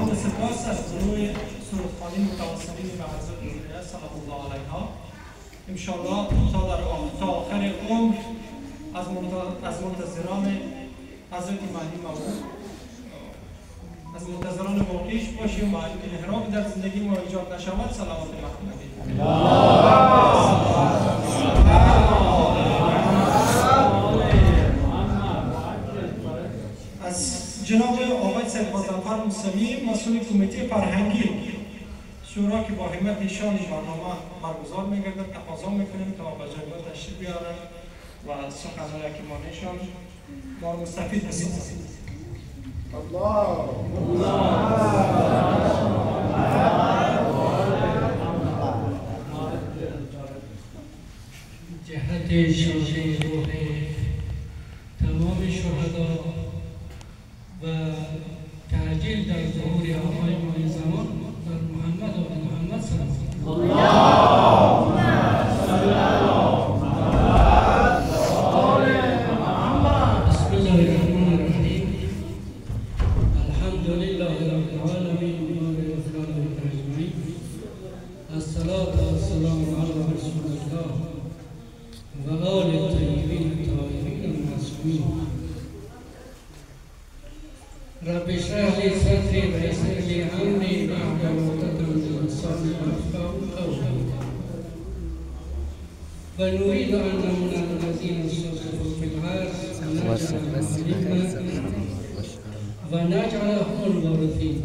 سپاس از گروه سرودخوانی متواصلین به حضرت روحیه سلام الله علیها. انشاءالله تا آخر عمر از منتظران حضرت مهدی موعود، از منتظران موقعیش باشیم و انحرافی در زندگی ما ایجاد نشود. سلامات محمدی. از جناب آقای سید غضنفر موسوی مسئول کمیته فرهنگی شورا که با همت ایشان برنامه برگزار می‌گردد تقاضا می‌کنیم تا به جایگاه تشریف بیارند و سخنان حکیمانه‌شان ما را مستفید بسازند. جهت شادی روح تمام شهدا و تعجیل در ظهور آقای ماه زمان در محمد و محمد صلی الله علیه و بسم الله الرحمن الرحیم. الحمد لله رب العالمین و اجمعین. الصلاة والسلام علی رسول الله و آل الطیبین الطاهرین المعصومین. رب اشرح لي صدري ويسر لي امري واحلل عقدة من لساني يفقهوا قولي. ونريد ان نمن على الذين استضعفوا في الارض ونجعلهم الوارثين.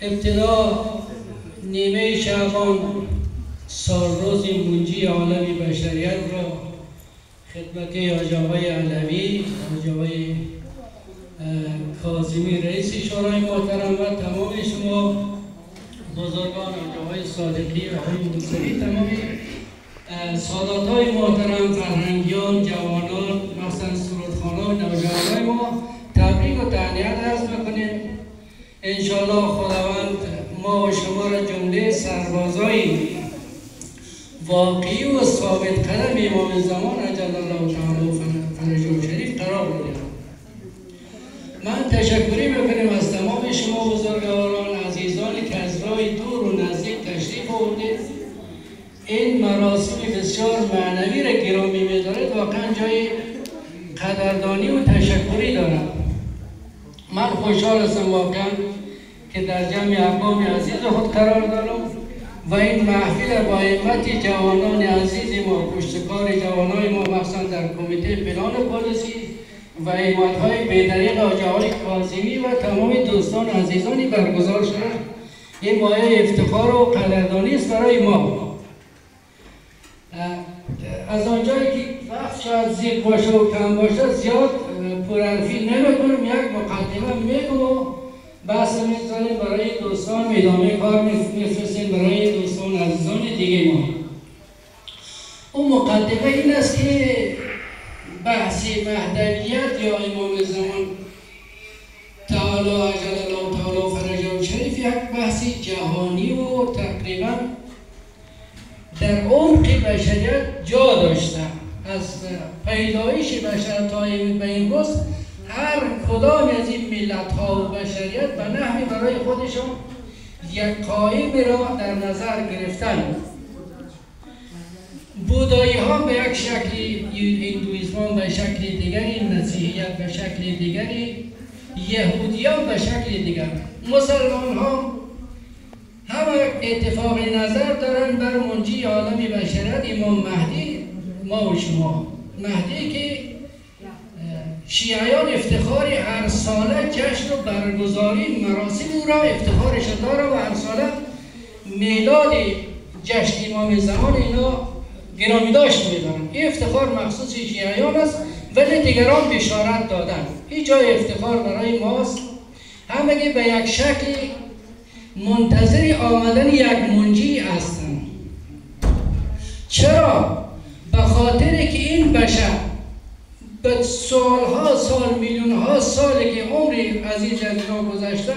ابتدا نیمه شعبان سالروز منجی عالم بشریت را خدمت حاج آقای علوی، حاج آقای کاظمی رئیس شورای محترم و تمام شما بزرگان، حاج آقای صادقی و آقای موسوی، تمام سادات‌های محترم، فرهنگیان، جوانان، مثلا سرودخوانان، نوجوانان ما تبریک و تهنیت عرض می‌کنیم. انشاءالله خداوند ما و شما را جمله سربازای واقعی و ثابت قدم امام زمان عجل الله تعالی فرجه شریف قرار بده. من تشکری میکنم از تمام شما بزرگواران عزیزانی که از راه دور و نزدیک تشریف آوردید. این مراسم بسیار معنوی را گرامی می‌دارید، واقعا جای قدردانی و تشکری دارم. من خوشحال هستم واقعا که در جمع اقوام عزیز خود قرار دارم و این محفل با همت جوانان عزیز ما، پشتکار جوانای ما، مخصوصا در کمیته پلان پالیسی و همت‌های بی‌دریغ حاج آقای کاظمی و تمام دوستان عزیزانی برگزار شده. این مایه افتخار و قدردانی است برای ما. از آنجایی که وقت شاید زیر باشه و کم باشه زیاد پرحرفی نمی‌کنم، یک مقدمه میگم و بحث می‌زنیم برای دوستان، ادامه کار می‌فرستیم برای دوستان عزیزان دیگه ما. اون مقدمه این است که بحث مهدویت یا امام زمان تعالی عجل الله تعالی فرجه شریف یک بحث جهانی و تقریبا در عمق بشریت جا داشته. از پیدایش بشر تا به امروز هر کدام از این ملت ها و بشریت به نحوی برای خودشان یک قائم را در نظر گرفتن. بودایی ها به یک شکلی، هندویسم به شکل دیگری، مسیحیت به شکل دیگری، یهودیان به شکل دیگر. مسلمان ها همه اتفاق نظر دارن بر منجی عالم بشریت امام مهدی، ما و شما. مهدی که شیعیان افتخار هر ساله جشن و برگزاری مراسم او را افتخارش داره و هر ساله میلاد جشن امام زمان اینا گرامی داشت میدارن. این افتخار مخصوص شیعیان است ولی دیگران بشارت دادن. این جای افتخار برای ماست. همگی به یک شکل منتظر آمدن یک منجی هستند. چرا؟ به خاطر که این بشر به سالها سال، میلیونها سالی که عمری عزیز جزیرا گذشته،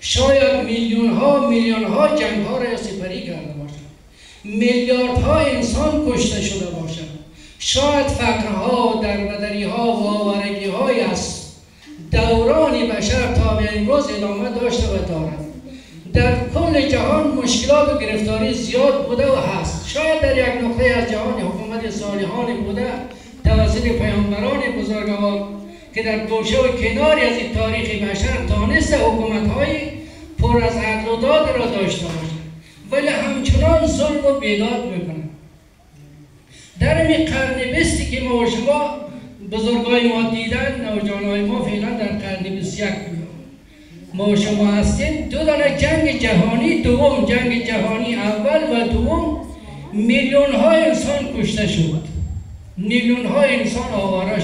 شاید میلیونها جنگها را سپری کرده باشد، میلیاردها انسان کشته شده باشد، شاید فقرها، دربدریها و آوارگی‌های از دوران بشر کل جهان مشکلات و گرفتاری زیاد بوده و هست. شاید در یک نقطه از جهان حکومت صالحانی بوده توسط پیامبران بزرگوار که در گوشه و کناری از این تاریخ بشر تانسته حکومت‌های پر از عدل و داد را داشته باشند، ولی همچنان ظلم و بیداد میکنند. در این قرن 20 که ما و شما بزرگای ما دیدن، نوجوانای ما فعلا در قرن 21 ما و شما هستیم. دو دانه جنگ جهانی دوم، جنگ جهانی اول و دوم، میلیون ها انسان کشته شد، میلیون ها انسان آواره شد.